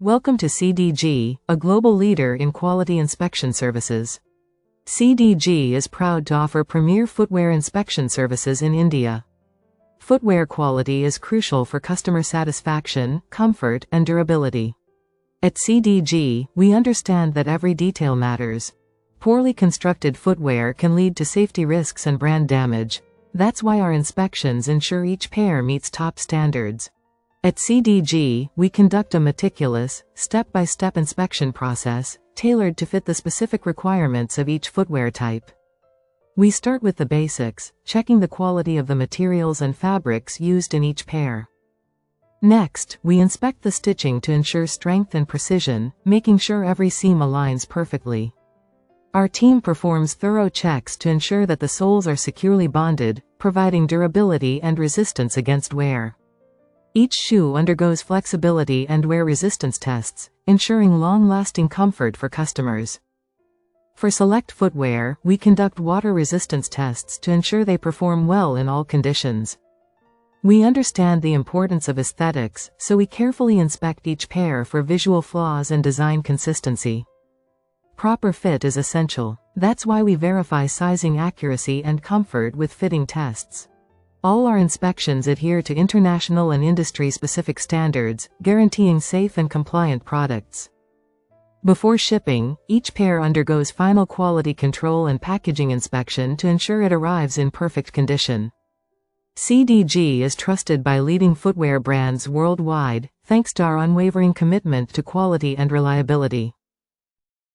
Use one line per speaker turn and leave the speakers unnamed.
Welcome to CDG, a global leader in quality inspection services. CDG is proud to offer premier footwear inspection services in India. Footwear quality is crucial for customer satisfaction, comfort, and durability. At CDG, we understand that every detail matters. Poorly constructed footwear can lead to safety risks and brand damage. That's why our inspections ensure each pair meets top standards. At CDG, we conduct a meticulous, step-by-step inspection process, tailored to fit the specific requirements of each footwear type. We start with the basics, checking the quality of the materials and fabrics used in each pair. Next, we inspect the stitching to ensure strength and precision, making sure every seam aligns perfectly. Our team performs thorough checks to ensure that the soles are securely bonded, providing durability and resistance against wear. Each shoe undergoes flexibility and wear resistance tests, ensuring long-lasting comfort for customers. For select footwear, we conduct water resistance tests to ensure they perform well in all conditions. We understand the importance of aesthetics, so we carefully inspect each pair for visual flaws and design consistency. Proper fit is essential. That's why we verify sizing accuracy and comfort with fitting tests. All our inspections adhere to international and industry-specific standards, guaranteeing safe and compliant products. Before shipping, each pair undergoes final quality control and packaging inspection to ensure it arrives in perfect condition. CDG is trusted by leading footwear brands worldwide, thanks to our unwavering commitment to quality and reliability.